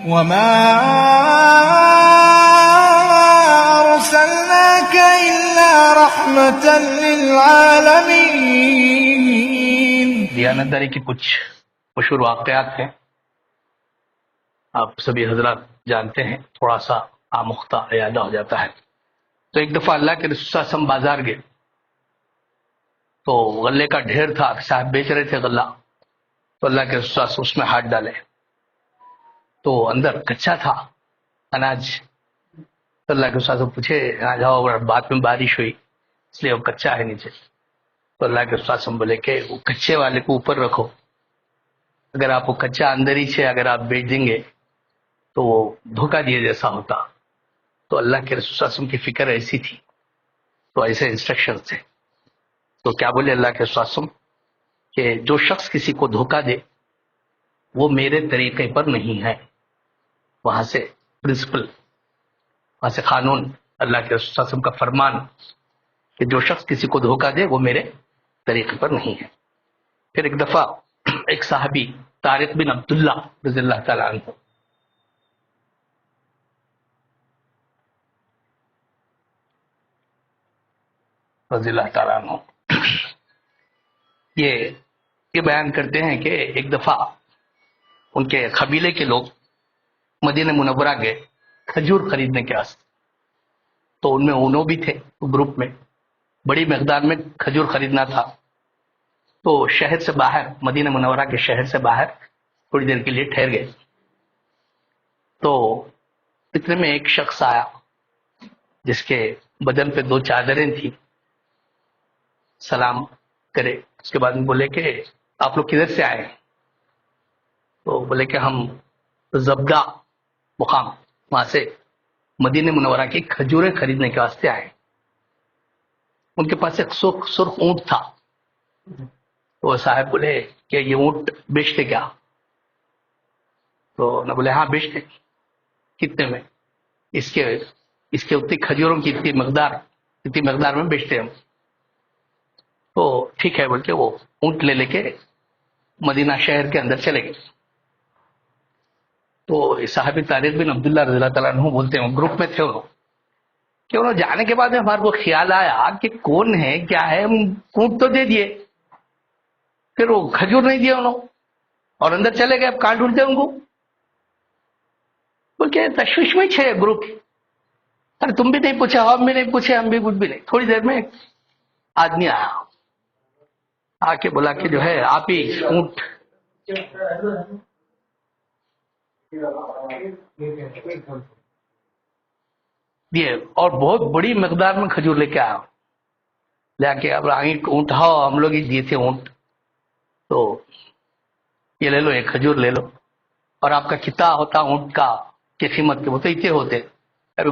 وما أرسلناك إلا رحمة للعالمين. دیانتداری کی کچھ مشہور واقعات ہیں، آپ سبھی حضرات جانتے ہیں، تھوڑا سا آمختہ یاد ہو جاتا ہے. تو ایک دفعہ اللہ کے رسول صلی اللہ علیہ وسلم بازار گئے تو غلے کا ڈھیر تھا، صاحب بیچ رہے تھے غلہ، تو اللہ کے رسول صلی اللہ علیہ وسلم اس میں ہاتھ ڈالے تو اندر کچا تھا اناج. تو اللہ کے رسول صلی اللہ علیہ وسلم پوچھے آ جاؤ، بعد میں بارش ہوئی اس لیے وہ کچا ہے نیچے. تو اللہ کے رسول صلی اللہ علیہ وسلم بولے کہ وہ کچے والے کو اوپر رکھو، اگر آپ وہ کچا اندر ہی سے اگر آپ بیچ دیں گے تو وہ دھوکہ دیے جیسا ہوتا. تو اللہ کے رسول صلی اللہ علیہ وسلم کی فکر ایسی تھی، تو ایسے انسٹرکشن تھے. تو کیا بولے اللہ کے رسول صلی اللہ علیہ وسلم کہ جو شخص کسی کو دھوکہ دے وہ میرے طریقے پر نہیں ہے. وہاں سے پرنسپل، وہاں سے قانون، اللہ کے رسول صلی اللہ علیہ وسلم کا فرمان کہ جو شخص کسی کو دھوکہ دے وہ میرے طریقے پر نہیں ہے. پھر ایک دفعہ ایک صحابی طارق بن عبداللہ رضی اللہ تعالیٰ عنہ، رضی اللہ تعالیٰ عنہ، یہ بیان کرتے ہیں کہ ایک دفعہ ان کے قبیلے کے لوگ مدینہ منورہ گئے کھجور خریدنے کے واسطے. تو ان میں اونوں بھی تھے گروپ میں، بڑی مقدار میں کھجور خریدنا تھا. تو شہر سے باہر، مدینہ منورہ کے شہر سے باہر تھوڑی دیر کے لیے ٹھہر گئے. تو اتنے میں ایک شخص آیا جس کے بدن پہ 2 چادریں تھیں. سلام کرے، اس کے بعد بولے کہ آپ لوگ کدھر سے آئے؟ تو بولے کہ ہم زبدہ مقام، وہاں سے مدینہ منورہ کی کھجوریں خریدنے کے واسطے آئے. ان کے پاس ایک سرخ اونٹ تھا. تو وہ صاحب بولے کہ یہ اونٹ بیچتے کیا؟ تو نہ بولے ہاں بیچتے. کتنے میں؟ اس کے اتنی کھجوروں کی اتنی مقدار میں بیچتے ہم. تو ٹھیک ہے بول کے وہ اونٹ لے کے مدینہ شہر کے اندر چلے گئے. تو صحابی طارق بن عبداللہ رضی اللہ تعالیٰ عنہ بولتے ہیں، گروپ میں تھے انہوں، کہ انہوں جانے کے بعد ہمارے کو خیال آیا کہ کون ہے کیا ہے، ہم اونٹ تو دے دیے، پھر وہ کھجور نہیں دیا انہوں اور اندر چلے گئے. اب کہاں ڈھونڈتے ان کو؟ بول کے تشویش میں چھے گروپ. ارے تم بھی نہیں پوچھا، ہم بھی نہیں پوچھے، ہم بھی کچھ بھی نہیں. تھوڑی دیر میں ایک آدمی آیا، آ کے بولا کہ جو ہے آپ ہی اونٹ دیے اور بہت بڑی مقدار میں کھجور لے کے آیا. لے کے اب اونٹ ہاؤ، ہم لوگ ہی دیے تھے اونٹ، تو یہ لے لو، ایک کھجور لے لو، اور آپ کا کتنا ہوتا اونٹ کا کی قیمت کے وہ تو اتنے ہوتے. ابھی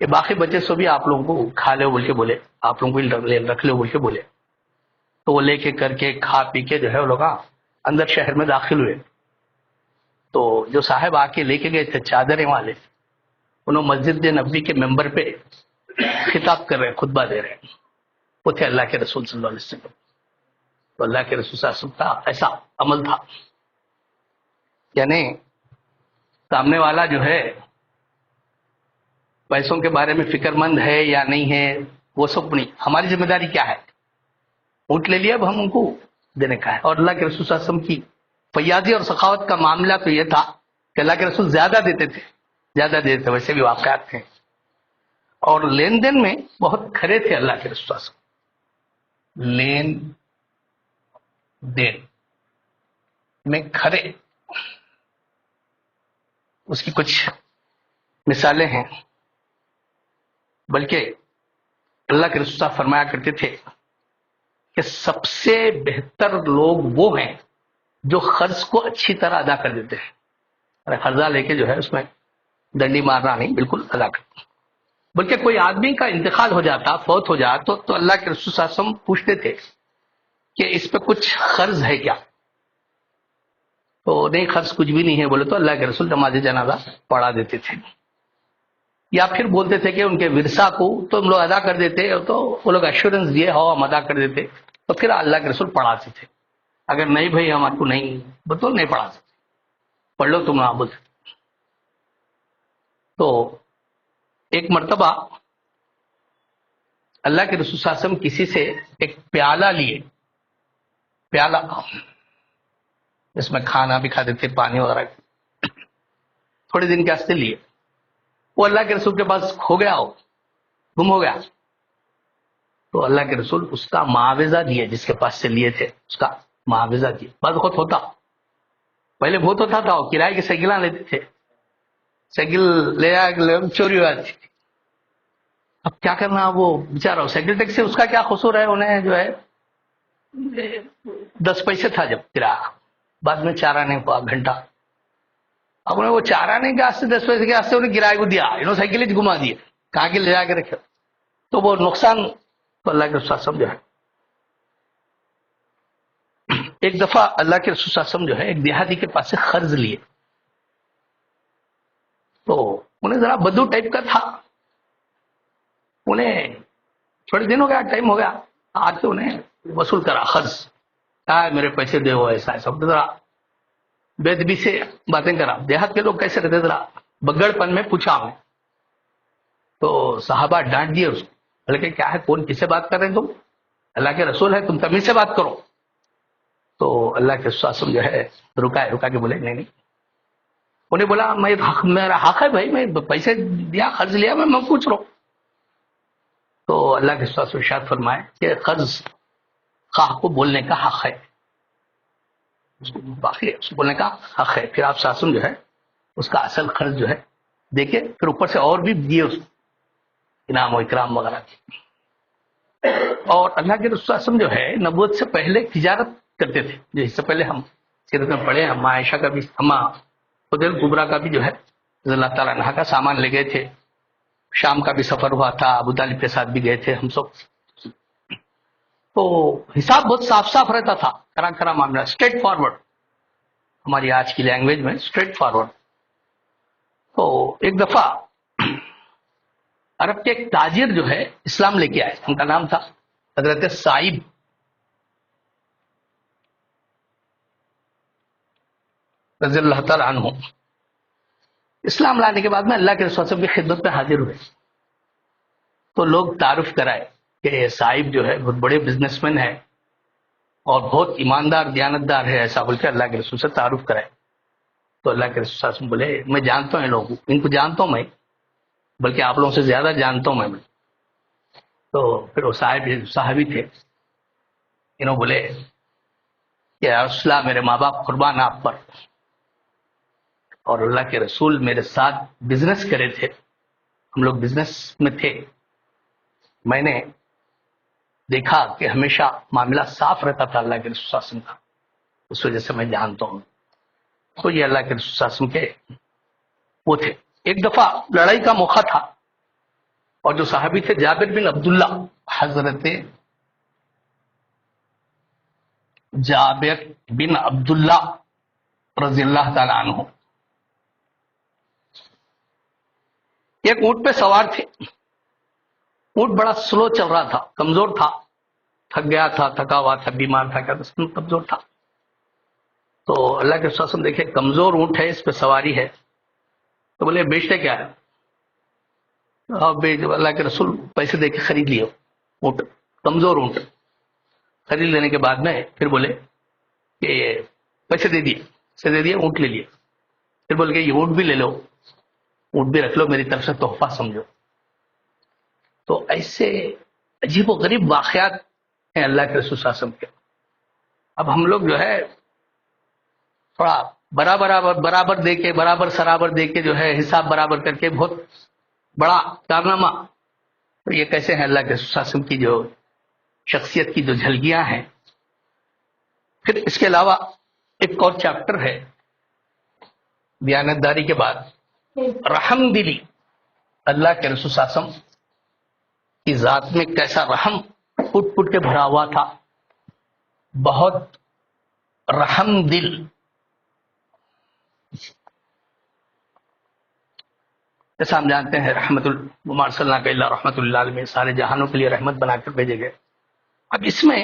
باقی بچے سو بھی آپ لوگوں کو کھا لو بول کے بولے، آپ لوگوں کو رکھ لو بول کے بولے. تو وہ لے کے کر کے کھا پی کے جو ہے وہ لوگ اندر شہر میں داخل ہوئے. تو جو صاحب آ کے لے کے گئے تھے چادریں والے، انہوں مسجد نبوی کے ممبر پہ خطاب کر رہے ہیں، خطبہ دے رہے ہیں. وہ تھے اللہ کے رسول صلی اللہ علیہ وسلم. تو اللہ کے رسول صلی اللہ علیہ وسلم کا ایسا عمل تھا، یعنی سامنے والا جو ہے پیسوں کے بارے میں فکر مند ہے یا نہیں ہے وہ سب نہیں، ہماری ذمہ داری کیا ہے؟ اونٹ لے لیا، اب ہم ان کو دینے کا ہے. اور اللہ کے رسول صلی اللہ علیہ وسلم کی فیاضی اور سخاوت کا معاملہ تو یہ تھا کہ اللہ کے رسول زیادہ دیتے تھے. ویسے بھی واقعات تھے، اور لین دین میں بہت کھرے تھے اللہ کے رسول صلی اللہ علیہ وسلم. لین دین میں کھرے، اس کی کچھ مثالیں ہیں. بلکہ اللہ کے رسول صلی اللہ علیہ وسلم فرمایا کرتے تھے کہ سب سے بہتر لوگ وہ ہیں جو قرض کو اچھی طرح ادا کر دیتے ہیں. قرضہ لے کے جو ہے اس میں ڈنڈی مارنا نہیں، بالکل ادا کرتے. بلکہ کوئی آدمی کا انتقال ہو جاتا، فوت ہو جاتا، تو اللہ کے رسول صلی اللہ علیہ وسلم پوچھتے تھے کہ اس پہ کچھ قرض ہے کیا؟ تو نہیں، قرض کچھ بھی نہیں ہے بولے تو اللہ کے رسول نماز جنازہ پڑھا دیتے تھے. یا پھر بولتے تھے کہ ان کے ورثہ کو تو ہم لوگ ادا کر دیتے، تو وہ لوگ ایشورنس دیے ہو ہم ادا کر دیتے، تو پھر اللہ کے رسول پڑھاتے تھے. اگر نہیں بھائی ہمارے کو نہیں تو نہیں پڑھا سکتے، پڑھ لو تم نہ بول سکتے. تو ایک مرتبہ اللہ کے رسول صلی اللہ علیہ وسلم کسی سے ایک پیالہ لیے، پیالہ جس میں کھانا بھی کھاتے تھے، پانی وغیرہ، تھوڑے دن کے واسطے لیے. وہ اللہ کے رسول کے پاس کھو گیا ہو، گم ہو گیا. تو اللہ کے رسول اس کا معاوضہ دیے، جس کے پاس سے لیے تھے اس کا معاوضہ دیے. بعض وقت ہوتا، پہلے بہت ہوتا تھا، وہ کرائے کی سائیکلاں لیتے تھے، سائیکل لے آ چوری ہو جاتی تھی. اب کیا کرنا، وہ بیچارہ سائیکل ٹیکسی، اس کا کیا قصور ہے، انہیں جو ہے 10 پیسے تھا جب کرایہ، بعد میں 4 آنے کو گھنٹہ. اب انہیں وہ 4 آنے کے واسطے 10 پیسے کے واسطے انہیں کرایہ کو دیا، انہوں سائیکل ہی گھما دیے، کہاں کے لے جا کے رکھے. تو وہ نقصان تو اللہ کے رسول سمجھا ہے. ایک دفعہ اللہ کے رسول سمجھ جو ہے ایک دیہاتی کے پاس سے قرض لیے. تو انہیں ذرا بدو ٹائپ کا تھا، انہیں تھوڑے دن ہو گیا، ٹائم ہو گیا، آج سے انہیں وصول کرا قرض، کہا میرے پیسے دے، وہ ایسا ایسا ذرا بے ادبی سے باتیں کرا. دیہات کے لوگ کیسے رہتے، ذرا بگڑ پن میں پوچھا ہمیں. تو صحابہ ڈانٹ دیے اس کو، بلکہ کیا ہے، کون کس سے بات کر رہے ہیں تم، اللہ کے رسول ہے، تم تمیز سے بات کرو. تو اللہ کے رسول جو ہے رکا کے بولے نہیں. انہیں بولا میرا حق ہے بھائی، میں پیسے دیا، قرض لیا، میں پوچھ رہا ہوں. تو اللہ کے رسول ارشاد فرمائے کہ قرض خواہ کو بولنے کا حق ہے، باقی اس کو بولنے کا حق ہے. پھر آپ ساسم جو ہے اس کا اصل قرض جو ہے دیکھے، پھر اوپر سے اور بھی دیے اس انعام و اکرام وغیرہ. اور اللہ کے رسول جو ہے نبوت سے پہلے تجارت کرتے تھے، جو اس سے پہلے ہم سیرت میں پڑھے، ہم عائشہ کا بھی، ہم خدیجہ کبریٰ کا بھی جو ہے رضی اللہ تعالیٰ عنہ کا سامان لے گئے تھے. شام کا بھی سفر ہوا تھا، ابو طالب کے ساتھ بھی گئے تھے ہم سب. تو حساب بہت صاف صاف رہتا تھا، کرا معاملہ، اسٹریٹ فارورڈ، ہماری آج کی لینگویج میں اسٹریٹ فارورڈ. تو ایک دفعہ عرب کے ایک تاجر جو ہے اسلام لے کے آئے، ان کا نام تھا حضرت سعید رضی اللہ تعالیٰ عنہ. اسلام لانے کے بعد میں اللہ کے رسول کی خدمت میں حاضر ہوئے. تو لوگ تعارف کرائے کہ صاحب جو ہے بہت بڑے بزنس مین ہے اور بہت ایماندار دیانتدار ہے، ایسا بول کے اللہ کے رسول سے تعارف کرائے. تو اللہ کے رسول بولے میں جانتا ہوں ان کو جانتا ہوں میں، بلکہ آپ لوگوں سے زیادہ جانتا ہوں میں. تو پھر وہ صحابی تھے، انہوں بولے کہ یا رسول اللہ، میرے ماں باپ قربان آپ پر، اور اللہ کے رسول میرے ساتھ بزنس کرے تھے، ہم لوگ بزنس میں تھے، میں نے دیکھا کہ ہمیشہ معاملہ صاف رہتا تھا اللہ کے رسول صلی اللہ علیہ وسلم کا، اس وجہ سے میں جانتا ہوں. تو یہ اللہ کے رسول صلی اللہ علیہ وسلم کے وہ تھے. ایک دفعہ لڑائی کا موقع تھا، اور جو صحابی تھے جابر بن عبداللہ، حضرت جابر بن عبداللہ رضی اللہ تعالی عنہ، ایک اونٹ پہ سوار تھے. اونٹ بڑا سلو چل رہا تھا، کمزور تھا، تھک گیا تھا، تھکا ہوا تھا، بیمار تھا، کمزور تھا. تو اللہ کے رسول دیکھے کمزور اونٹ ہے، اس پہ سواری ہے، تو بولے بیچتے کیا ہے؟ اللہ کے رسول پیسے دے کے خرید لیے اونٹ، کمزور اونٹ. خرید لینے کے بعد میں پھر بولے کہ پیسے دے دیے، اونٹ لے لیے. پھر بولے کہ یہ اونٹ بھی لے لو، اونٹ بھی رکھ لو، میری طرف سے تحفہ سمجھو. تو ایسے عجیب و غریب واقعات ہیں اللہ کے رسول صلی اللہ علیہ وسلم کے. اب ہم لوگ جو ہے تھوڑا برابر دے کے، برابر سرابر دے کے جو ہے حساب برابر کر کے بہت بڑا کارنامہ. تو یہ کیسے ہیں اللہ کے رسول صلی اللہ علیہ وسلم کی جو شخصیت کی جو جھلکیاں ہیں. پھر اس کے علاوہ ایک اور چیپٹر ہے دیانتداری کے بعد، رحم دلی. اللہ کے رسول صلی اللہ علیہ وسلم کی ذات میں کیسا رحم پٹ کے بھرا ہوا تھا، بہت رحم دل. جیسا ہم جانتے ہیں رحمت وما ارسلناک الا رحمت للعالمین، سارے جہانوں کے لیے رحمت بنا کر بھیجے گئے. اب اس میں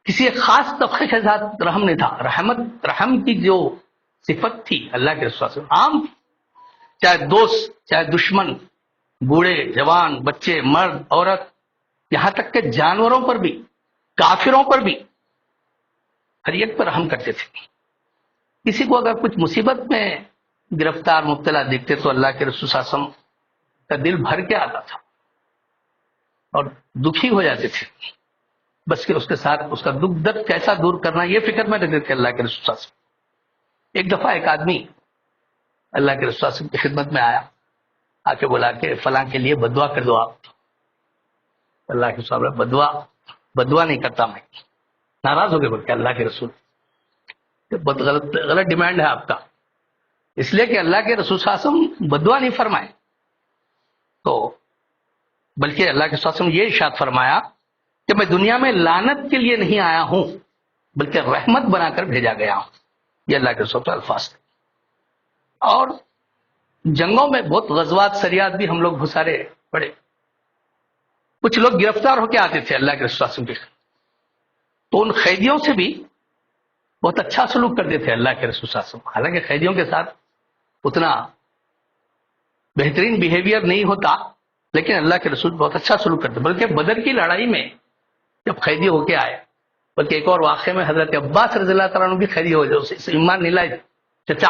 کسی ایک خاص طبقے کے ساتھ رحم نہیں تھا. رحم کی جو صفت تھی اللہ کے رسول عام تھی. چاہے دوست چاہے دشمن، بوڑھے جوان، بچے، مرد عورت، یہاں تک کہ جانوروں پر بھی، کافروں پر بھی ہر ایک پر رحم کرتے تھے۔ کسی کو اگر کچھ مصیبت میں گرفتار مبتلا دیکھتے تو اللہ کے رسول صلی اللہ علیہ وسلم کا دل بھر کے آتا تھا اور دکھی ہو جاتے تھے، بس کہ اس کے ساتھ اس کا دکھ درد کیسا دور کرنا یہ فکر میں رکھتے تھے اللہ کے رسول صلی اللہ علیہ وسلم۔ ایک دفعہ ایک آدمی اللہ کے رسول صلی اللہ علیہ وسلم کی خدمت میں آیا، آ کے بولا کہ فلاں کے لیے بدعا کر دو آپ۔ اللہ کے رسول بدعا نہیں کرتا میں، ناراض ہو گئے بول کے اللہ کے رسول، غلط ڈیمانڈ ہے آپ کا، اس لیے کہ اللہ کے رسول صلی اللہ علیہ وسلم بدعا نہیں فرمائے، تو بلکہ اللہ کے رسول صلی اللہ علیہ وسلم یہ ارشاد فرمایا کہ میں دنیا میں لعنت کے لیے نہیں آیا ہوں بلکہ رحمت بنا کر بھیجا گیا ہوں، یہ اللہ کے رسول کے الفاظ تھے۔ اور جنگوں میں بہت غزوات سریات بھی ہم لوگ بہت سارے پڑے، کچھ لوگ گرفتار ہو کے آتے تھے اللہ کے رسول صلی اللہ علیہ وسلم کے، تو ان قیدیوں سے بھی بہت اچھا سلوک کرتے تھے اللہ کے رسول صلی اللہ علیہ وسلم۔ حالانکہ قیدیوں کے ساتھ اتنا بہترین بیہیویئر نہیں ہوتا، لیکن اللہ کے رسول بہت اچھا سلوک کرتے، بلکہ بدر کی لڑائی میں جب قیدی ہو کے آئے، بلکہ ایک اور واقعے میں حضرت عباس رضی اللہ تعالیٰ عنہ بھی قیدی ہو جائے، اسے ایمان نہیں لائے چچا،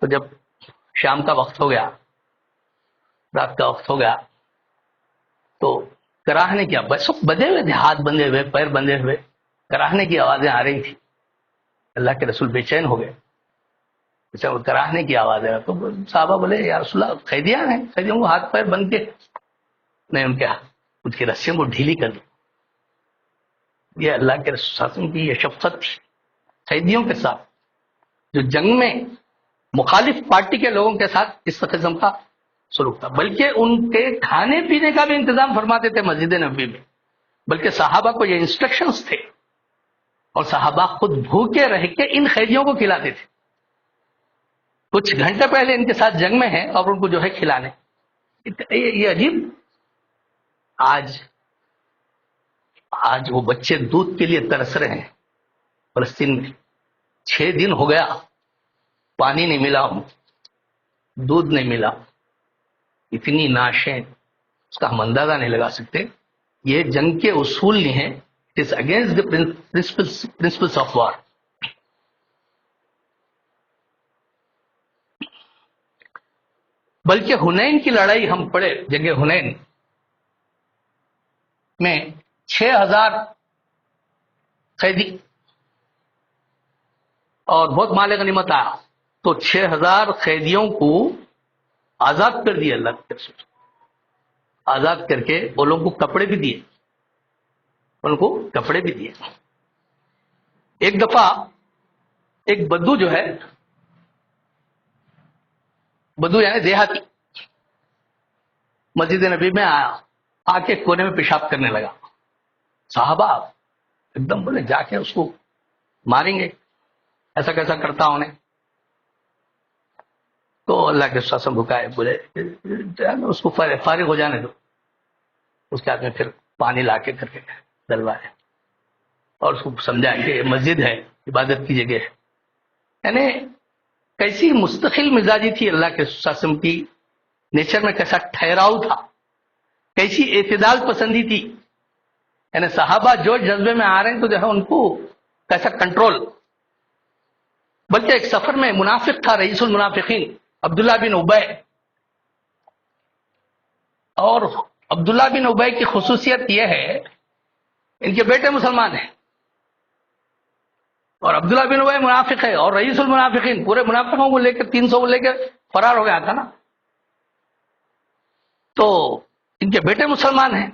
تو جب شام کا وقت ہو گیا، رات کا وقت ہو گیا، تو کراہنے کی بس بندے ہوئے تھے، ہاتھ بندھے ہوئے، پیر بندھے ہوئے، کراہنے کی آوازیں آ رہی تھی۔ اللہ کے رسول بے چین ہو گئے، کراہنے کی آواز ہے، تو صحابہ بولے یا رسول اللہ قیدیاں ہیں، قیدیوں کو ہاتھ پیر بند کے نہیں، ان کی رسیوں کو ڈھیلی کر دی۔ یہ اللہ کے رسول کی یہ شفقت تھی قیدیوں کے ساتھ، جو جنگ میں مخالف پارٹی کے لوگوں کے ساتھ اس قسم کا سلوک تھا، بلکہ ان کے کھانے پینے کا بھی انتظام فرماتے تھے مسجد نبوی میں، بلکہ صحابہ کو یہ انسٹرکشنز تھے، اور صحابہ خود بھوکے رہ کے ان قیدیوں کو کھلاتے تھے، کچھ گھنٹے پہلے ان کے ساتھ جنگ میں ہیں اور ان کو جو ہے کھلانے۔ یہ عجیب، آج وہ بچے دودھ کے لیے ترس رہے ہیں فلسطین میں، 6 دن ہو گیا، پانی نہیں ملا، دودھ نہیں ملا، اتنی ناشیں، اس کا ہم اندازہ نہیں لگا سکتے۔ یہ جنگ کے اصول نہیں ہیں، it is against the principles of war. بلکہ حنین کی لڑائی ہم پڑھے، جنگ حنین میں 6000 قیدی اور بہت مال غنیمت آیا، تو 6000 قیدیوں کو آزاد کر دیا اللہ کے رسول، آزاد کر کے وہ لوگوں کو کپڑے بھی دیے، ان کو کپڑے بھی دیے۔ ایک دفعہ ایک بدو جو ہے، بدو یعنی دیہاتی، مسجد نبی میں آیا، آ کے کونے میں پیشاب کرنے لگا، صحابہ ایک دم بولے جا کے اس کو ماریں گے، ایسا کیسا کرتا انہیں؟ تو اللہ کے رسول بھکائے، بولے اس کو فارغ ہو جانے دو، اس کے ہاتھ میں پھر پانی لا کے کر کے دلوائے اور اس کو سمجھائیں کہ یہ مسجد ہے، عبادت کی جگہ ہے۔ یعنی کیسی مستقل مزاجی تھی اللہ کے رسول کی، نیچر میں کیسا ٹھہراؤ تھا، کیسی اعتدال پسندی تھی، یعنی صحابہ جو جذبے میں آ رہے ہیں تو جو ہے ان کو کیسا کنٹرول۔ بلکہ ایک سفر میں منافق تھا، رئیس المنافقین عبداللہ بن ابی، اور عبداللہ بن ابی کی خصوصیت یہ ہے ان کے بیٹے مسلمان ہیں، اور عبداللہ بن ابی منافق ہے، اور رئیس المنافقین پورے منافقوں کو لے کر 300 کو لے کر فرار ہو گیا تھا نا، تو ان کے بیٹے مسلمان ہیں۔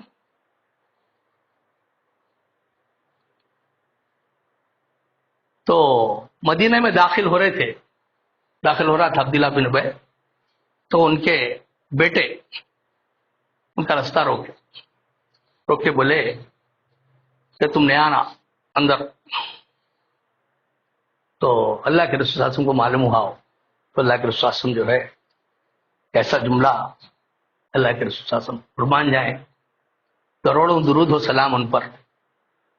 تو مدینہ میں داخل ہو رہا تھا عبداللہ بن ابی، تو ان کے بیٹے ان کا راستہ روک کے بولے کہ تم نے آنا اندر، تو اللہ کے رسول صلی اللہ علیہ وسلم کو معلوم ہوا ہو، تو اللہ کے رسول صلی اللہ علیہ وسلم جو ہے ایسا جملہ، اللہ کے رسول صلی اللہ علیہ وسلم قربان جائیں، کروڑوں درود و سلام ان پر،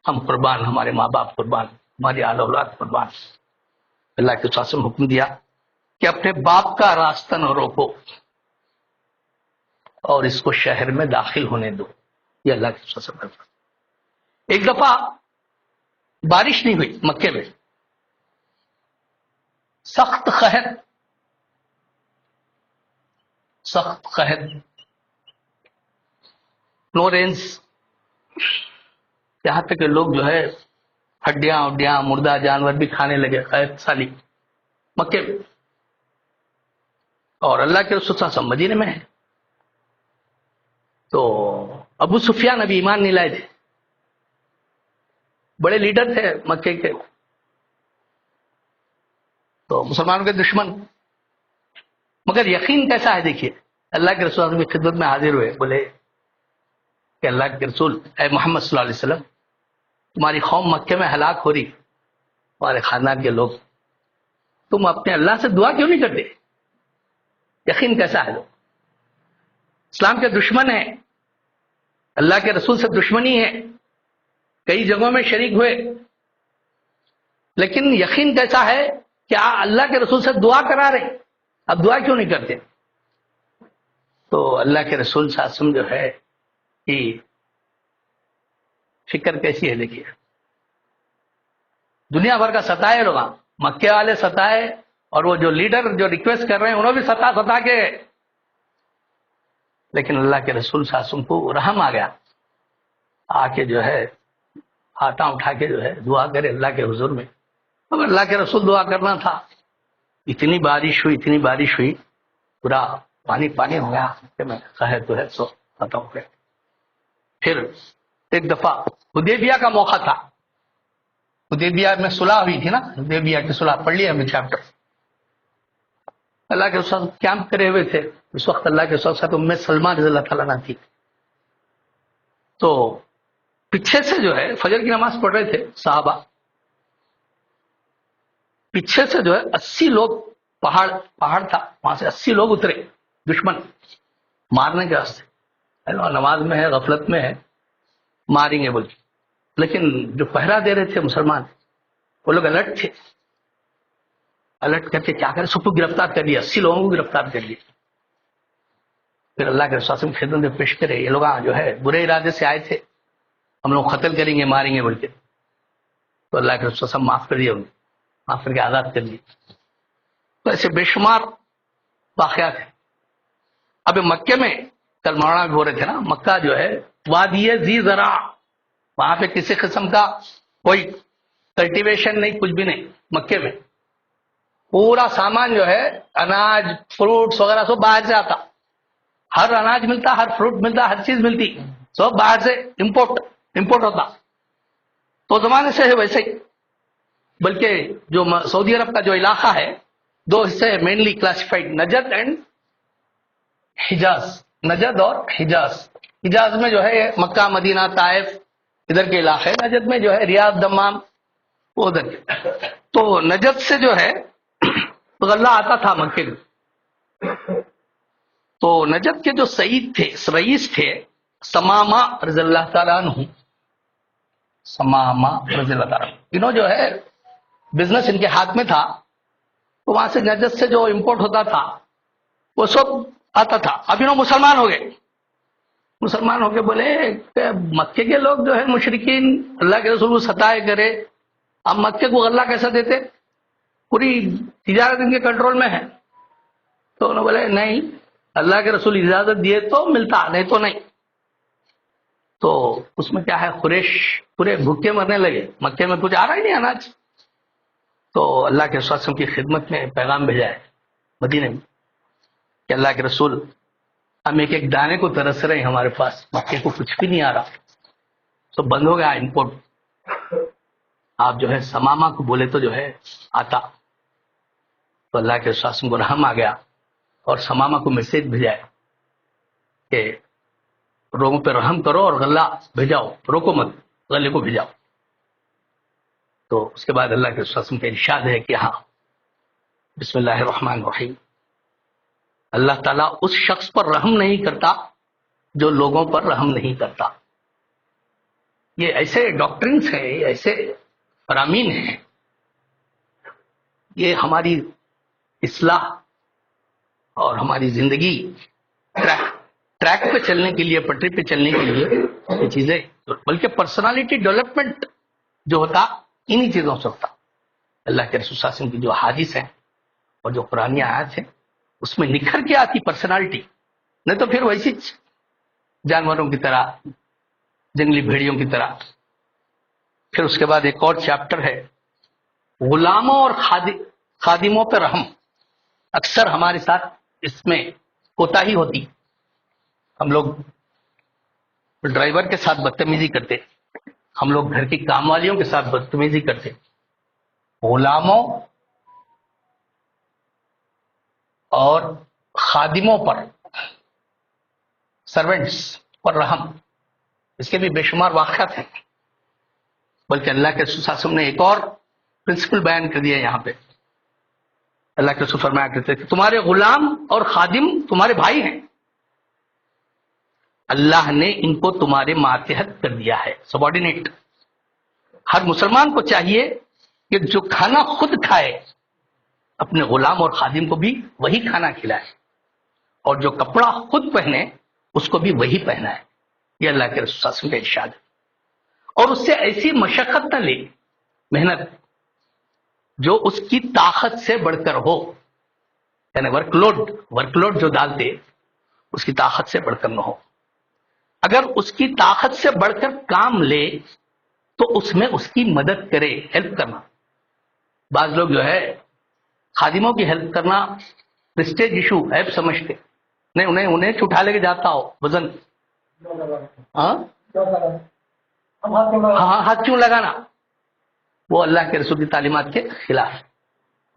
ہم قربان، ہمارے ماں باپ قربان، ہماری آل اولاد قربان۔ اللہ کے رسول صلی اللہ علیہ وسلم حکم دیا کہ اپنے باپ کا راستہ نہ روکو اور اس کو شہر میں داخل ہونے دو. یہ اللہ کے رسول صلی اللہ علیہ وسلم. ایک دفعہ بارش نہیں ہوئی مکے میں، سخت قحط، نو رینز، یہاں تک کہ لوگ جو ہے ہڈیاں مردہ جانور بھی کھانے لگے قحط سالی مکے میں. اور اللہ کے رسول صلی اللہ علیہ وسلم مدینے میں ہے. تو ابو سفیان ابھی ایمان نہیں لائے تھے، بڑے لیڈر تھے مکے کے، تو مسلمانوں کے دشمن. مگر یقین کیسا ہے دیکھیے، اللہ کے رسول کی خدمت میں حاضر ہوئے، بولے کہ اللہ کے رسول، اے محمد صلی اللہ علیہ وسلم، تمہاری قوم مکے میں ہلاک ہو رہی، تمہارے خاندان کے لوگ، تم اپنے اللہ سے دعا کیوں نہیں کرتے؟ یقین کیسا ہے؟ لوگ اسلام کے دشمن ہیں، اللہ کے رسول سے دشمنی ہے، کئی جگہوں میں شریک ہوئے، لیکن یقین کیسا ہے کہ اللہ کے رسول سے دعا کرا رہے، اب دعا کیوں نہیں کرتے؟ تو اللہ کے رسول صلی اللہ علیہ وسلم جو ہے کہ فکر کیسی ہے دیکھیے، دنیا بھر کا ستائے لوگ، مکے والے ستائے، اور وہ جو لیڈر جو ریکویسٹ کر رہے ہیں انہوں بھی ستا کے، لیکن اللہ کے رسول صلی اللہ علیہ وسلم کو رحم آ گیا، آ کے جو ہے ہاتھاں اٹھا کے جو ہے دعا کرے اللہ کے حضور میں. اب اللہ کے رسول دعا کرنا تھا، اتنی بارش ہوئی پورا پانی ہو گیا کہ میں قحط جو ہے سو ختم ہو گیا. پھر ایک دفعہ حدیبیہ کا موقع تھا، حدیبیہ میں صلح ہوئی تھی نا، حدیبیہ کی صلح پڑھ لیا ہم نے چیپٹر. اللہ کے رسول کیمپ کرے ہوئے تھے اس وقت، اللہ کے رسول ساتھ ام سلمہ رضی اللہ تعالیٰ عنہ تھی. تو پیچھے سے جو ہے فجر کی نماز پڑھ رہے تھے صحابہ، پیچھے سے جو ہے 80 لوگ، پہاڑ تھا وہاں سے 80 لوگ اترے دشمن مارنے کے راستے. نماز میں ہے، غفلت میں ہے، ماریں گے بول کے. لیکن جو پہرا دے رہے تھے مسلمان، وہ لوگ الرٹ تھے، الرٹ کر کے کیا کرے، سب کو گرفتار کر لیا، 80 لوگوں کو گرفتار کر لیا. پھر اللہ کے رسول کی خدمت میں پیش کرے، یہ لوگ جو ہے برے ارادے سے آئے تھے، ہم لوگ قتل کریں گے ماریں گے بول کے. تو اللہ کے رسول معاف کر دیا، انہیں معاف کر کے آزاد کر دی. تو ایسے بے شمار واقعات ہیں. اب مکے میں کل مولانا بھی بول رہے تھے نا، مکہ جو ہے وادی ذی زرع، وہاں پہ کسی قسم کا کوئی کلٹیویشن نہیں، کچھ بھی نہیں. مکے میں پورا سامان جو ہے اناج فروٹس وغیرہ سب باہر سے آتا، ہر اناج ملتا، ہر فروٹ ملتا، ہر چیز ملتی، سب باہر سے امپورٹ ہوتا. تو زمانے سے ہے ویسے ہی. بلکہ جو سعودی عرب کا جو علاقہ ہے، 2 حصے mainly classified, Najd and Hejaz. Najd اور حجاز میں جو ہے مکہ مدینہ طائف ادھر کے علاقے، نجد میں جو ہے ریاض دمام وہ ادھر کے. تو نجد سے جو ہے غلہ آتا تھا مکے میں. تو نجد کے جو سعید تھے، رئیس تھے سمامہ رضی اللہ تعالیٰ عنہ، سمامہ رضی اللہ تعالیٰ عنہ، انہوں جو ہے بزنس ان کے ہاتھ میں تھا. تو وہاں سے نجد سے جو امپورٹ ہوتا تھا وہ سب آتا تھا. اب انہوں مسلمان ہو گئے، مسلمان ہو کے بولے کہ مکے کے لوگ جو ہے مشرکین اللہ کے رسول کو ستائے کرے، اب مکے کو غلہ کیسا دیتے، پوری تجارت ان کے کنٹرول میں ہے. تو انہوں نے بولے نہیں، اللہ کے رسول اجازت دیے تو ملتا، نہیں تو نہیں. تو اس میں کیا ہے، قریش پورے بھوکے مرنے لگے، مکے میں کچھ آ رہا ہی نہیں اناج. تو اللہ کے رسول کی خدمت میں پیغام بھیجا ہے مدینے میں کہ اللہ کے رسول ہم ایک دانے کو ترس رہے ہیں، ہمارے پاس مکے کو کچھ بھی نہیں آ رہا، تو بند ہو گیا امپورٹ. آپ جو ہے سمامہ کو بولے تو جو ہے آتا. تو اللہ کے رسول کو رحم آ گیا اور سمامہ کو میسج بھیجا کہ لوگوں پہ رحم کرو اور غلہ بھیجاؤ، روکو مت، غلے کو بھیجاؤ. تو اس کے بعد اللہ کے رسول کا ارشاد ہے کہ ہاں بسم اللہ الرحمن الرحیم، اللہ تعالیٰ اس شخص پر رحم نہیں کرتا جو لوگوں پر رحم نہیں کرتا. یہ ایسے ڈاکٹرنس ہیں، یہ ایسے فرامین ہیں، یہ ہماری اصلاح اور ہماری زندگی ٹریک پہ چلنے کے لیے، پٹری پہ چلنے کے لیے یہ چیزیں، بلکہ پرسنالٹی ڈیولپمنٹ جو ہوتا انہی چیزوں سے ہوتا. اللہ کے رسول صلی اللہ علیہ وسلم کی جو حدیث ہیں اور جو قرآنی آیات ہیں اس میں نکھر کے آتی پرسنالٹی، نہیں تو پھر ویسی جانوروں کی طرح، جنگلی بھیڑیوں کی طرح. پھر اس کے بعد ایک اور چیپٹر ہے غلاموں اور خادموں پہ رحم. اکثر ہمارے ساتھ اس میں کوتاہی ہوتی. ہم لوگ ڈرائیور کے ساتھ بدتمیزی کرتے، ہم لوگ گھر کی کام والیوں کے ساتھ بدتمیزی کرتے. غلاموں اور خادموں پر، سرونٹس پر رحم، اس کے بھی بے شمار واقعات ہیں. بلکہ اللہ کے رسول صلی اللہ علیہ وسلم نے ایک اور پرنسپل بیان کر دیا یہاں پہ. اللہ کے رسول فرمایا کرتے کہ تمہارے غلام اور خادم تمہارے بھائی ہیں، اللہ نے ان کو تمہارے ماتحت کر دیا ہے، سبارڈینیٹ. ہر مسلمان کو چاہیے کہ جو کھانا خود کھائے اپنے غلام اور خادم کو بھی وہی کھانا کھلائے، اور جو کپڑا خود پہنے اس کو بھی وہی پہنا ہے. یہ اللہ کے رسول صلی اللہ علیہ وسلم کا ارشاد ہے. اور اس سے ایسی مشقت نہ لے، محنت جو اس کی طاقت سے بڑھ کر ہو، یعنی ورک لوڈ جو ڈالتے اس کی طاقت سے بڑھ کر نہ ہو. اگر اس کی طاقت سے بڑھ کر کام لے تو اس میں اس کی مدد کرے، ہیلپ کرنا. بعض لوگ جو ہے خادموں کی ہیلپ کرنا پریسٹیج ایشو ایپ سمجھتے، نہیں انہیں اٹھا لے کے جاتا ہو وزن، ہاتھ کیوں لگانا، وہ اللہ کے رسول کی تعلیمات کے خلاف.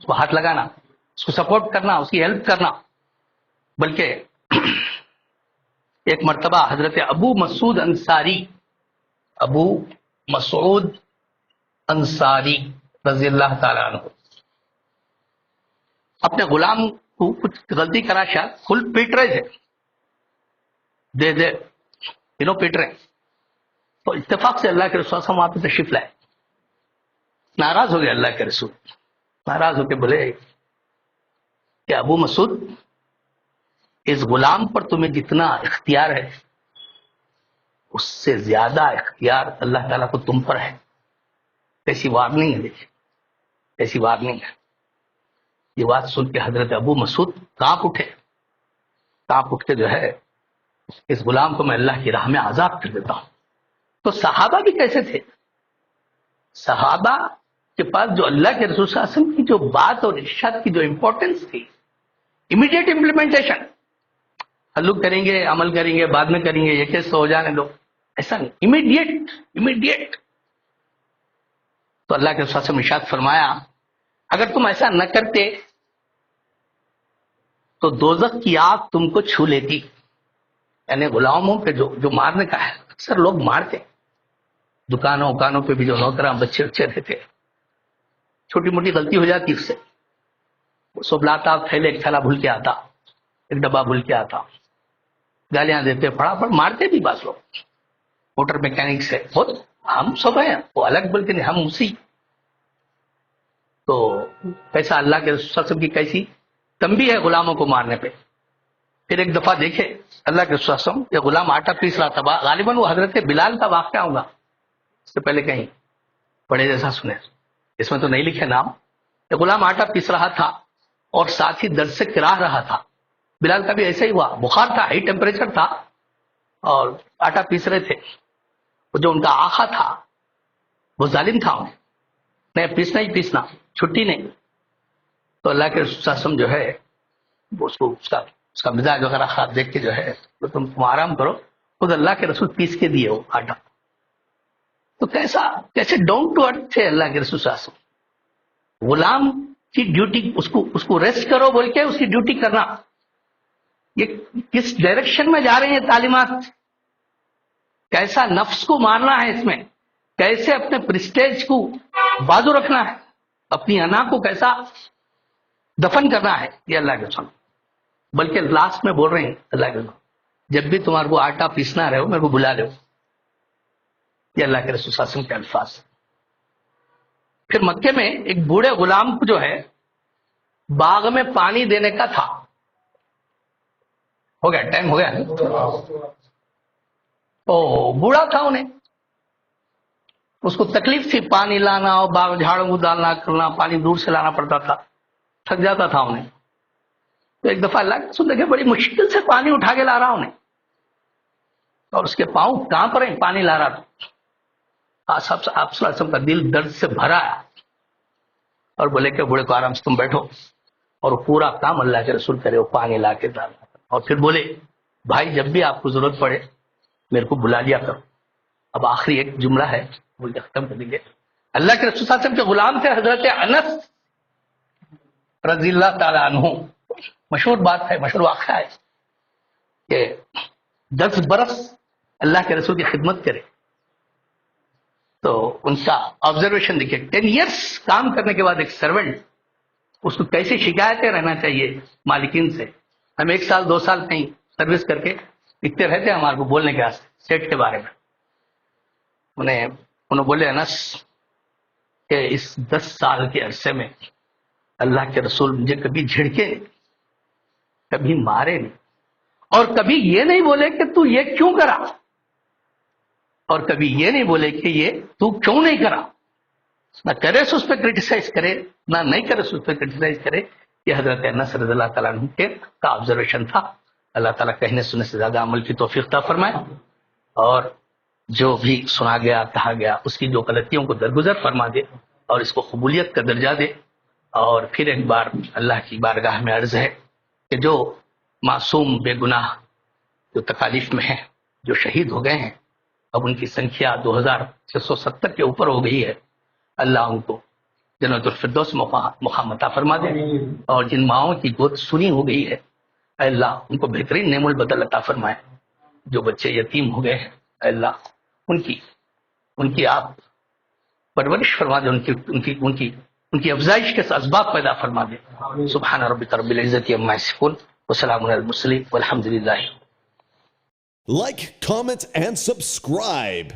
اس کو ہاتھ لگانا، اس کو سپورٹ کرنا، اس کی ہیلپ کرنا. بلکہ ایک مرتبہ حضرت ابو مسعود انصاری رضی اللہ تعالیٰ عنہ اپنے غلام کو کچھ غلطی کرا، شاید فل پیٹ رہے تھے، دے پیٹ رہے. تو اتفاق سے اللہ کے رسول وہاں پہ تشریف لائے. ناراض ہو گئے اللہ کے رسول، ناراض ہو کے بولے کہ ابو مسعود، اس غلام پر تمہیں جتنا اختیار ہے اس سے زیادہ اختیار اللہ تعالیٰ کو تم پر ہے. ایسی وارننگ ہے، دیکھیے ایسی وارننگ ہے. یہ بات سن کے حضرت ابو مسعود کانپ اٹھ کے جو ہے اس غلام کو میں اللہ کی راہ میں آزاد کر دیتا ہوں. تو صحابہ بھی کیسے تھے؟ صحابہ کے پاس جو اللہ کے رسول صلی اللہ علیہ وسلم کی جو بات اور ارشاد کی جو امپورٹنس تھی، امیڈیٹ امپلیمنٹیشن، تعلق کریں گے، عمل کریں گے، بعد میں کریں گے، یہ کیسے ہو جانے دو، ایسا نہیں، امیڈیٹ. تو اللہ کے رسول نے ارشاد فرمایا اگر تم ایسا نہ کرتے تو دوزخ کی آگ تم کو چھو لیتی. یعنی غلاموں پہ جو مارنے کا ہے، اکثر لوگ مارتے، دکانوں پہ بھی جو نوکراں بچے رہتے، چھوٹی موٹی غلطی ہو جاتی اس سے، سب لاتا، تھیلے ایک تھیلا بھول کے آتا، ایک ڈبہ بھول کے آتا، گالیاں دیتے، پڑا مارتے بھی بعض لوگ. موٹر میکینک سے بہت ہم سب ہیں، وہ الگ بلکہ نہیں، ہم اسی. تو کیسا اللہ کے رسول صلی اللہ علیہ وسلم کی کیسی تنبیہ ہے غلاموں کو مارنے پہ. پھر ایک دفعہ دیکھے اللہ کے رسول صلی اللہ علیہ وسلم، یہ غلام آٹا پیس رہا تھا، غالباً وہ حضرت بلال کا واقعہ ہوگا، اس سے پہلے کہیں پڑھے جیسا سنے، اس میں تو نہیں لکھے نام. یہ غلام آٹا پیس رہا تھا اور ساتھ ہی درد سے کراہ رہا تھا. بلال کا بھی ایسا ہی ہوا، بخار تھا، ہائی ٹیمپریچر تھا اور آٹا پیس رہے تھے. وہ جو ان کا آقا تھا وہ ظالم تھا، انہیں نہیں پیسنا ہی پیسنا، چھٹی نہیں. تو اللہ کے رسول صلی اللہ علیہ وسلم جو ہے اس کا مزاج وغیرہ خراب دیکھ کے جو ہے تو تم آرام کرو، خود اللہ کے رسول پیس کے دیے وہ آٹا. تو کیسے ڈاؤن ٹو ارتھ تھے اللہ کے رسول صلی اللہ علیہ وسلم. غلام کی ڈیوٹی، اس کو ریسٹ کرو بول کے اس کی ڈیوٹی کرنا. یہ کس ڈائریکشن میں جا رہے ہیں تعلیمات، کیسا نفس کو مارنا ہے اس میں، کیسے اپنے پریسٹیج کو بازو رکھنا ہے، اپنی انا کو کیسا دفن کرنا ہے، یہ اللہ کے رسول. بلکہ لاسٹ میں بول رہے ہیں اللہ کے رسول، جب بھی تمہارے کو آٹا پیسنا رہے ہو میرے کو بلا لو. یہ اللہ کے رسول صلی اللہ علیہ وسلم کے الفاظ. پھر مکے میں ایک بوڑھے غلام کو جو ہے باغ میں پانی دینے کا تھا. ہو گیا ٹائم ہو گیا. تو بوڑھا تھا انہیں، اس کو تکلیف تھی، پانی لانا اور باغ جھاڑوں ڈالنا کرنا، پانی دور سے لانا پڑتا تھا، تھک جاتا تھا انہیں. تو ایک دفعہ اللہ کے رسول دیکھے بڑی مشکل سے پانی اٹھا کے لا رہا انہیں، اور اس کے پاؤں کانپ رہے ہیں، پانی لا رہا تھا. آپ صلی اللہ علیہ وسلم کا دل درد سے بھرا ہے اور بولے کہ بوڑھے کو آرام سے تم بیٹھو، اور وہ پورا کام اللہ کے رسول کرے، وہ پانی لا کے ڈالنا. اور پھر بولے بھائی جب بھی آپ کو ضرورت پڑے میرے کو بلا لیا کرو. اب آخری ایک جملہ ہے بول کے ختم کر دیں گے. اللہ کے رسول صلی اللہ علیہ وسلم کے غلام تھے حضرت انس رضی اللہ تعالیٰ عنہ. مشہور بات ہے، مشہور واقعہ ہے کہ 10 برس اللہ کے رسول کی خدمت کرے تو ان کا آبزرویشن دیکھیے. 10 ایئرس کام کرنے کے بعد ایک سرونٹ اس کو کیسی شکایتیں رہنا چاہیے مالکین سے. ہم 1 سال 2 سال کہیں سروس کر کے اتنے رہتے ہیں ہمارے کو بولنے کے واسطے سیٹ کے بارے میں. انہوں بولے انس کہ اس 10 سال کے عرصے میں اللہ کے رسول مجھے کبھی جھڑکے نہیں، کبھی مارے نہیں، اور کبھی یہ نہیں بولے کہ تو یہ کیوں کرا، اور کبھی یہ نہیں بولے کہ یہ تو کیوں نہیں کرا. نہ کرے سو اس پہ کرٹیسائز کرے، نہ نہیں کرے سو اس پہ کرٹیسائز کرے. یہ حضرت انس رضی اللہ تعالیٰ عنہ کے کا آبزرویشن تھا. اللہ تعالیٰ کہنے سننے سے زیادہ عمل کی توفیق عطا فرمائے، اور جو بھی سنا گیا کہا گیا اس کی جو غلطیوں کو درگزر فرما دے اور اس کو قبولیت کا درجہ دے. اور پھر ایک بار اللہ کی بارگاہ میں عرض ہے کہ جو معصوم بے گناہ جو تکالیف میں ہیں، جو شہید ہو گئے ہیں، اب ان کی سنکھیا 2670 کے اوپر ہو گئی ہے. اللہ ان کو جنت الفردوس مقام عطا فرما دے. اور جن ماؤں کی گود سنی ہو گئی ہے اے اللہ ان کو بہترین نعم البدل عطا فرمائے. جو بچے یتیم ہو گئے ہیں اے اللہ ان کی آپ پرورش فرما دے، ان کی افزائش کے اسباب پیدا فرما دے. سبحان ربک رب العزت عما یصفون وسلام علی المرسلین والحمد للہ. Like, comment, and subscribe.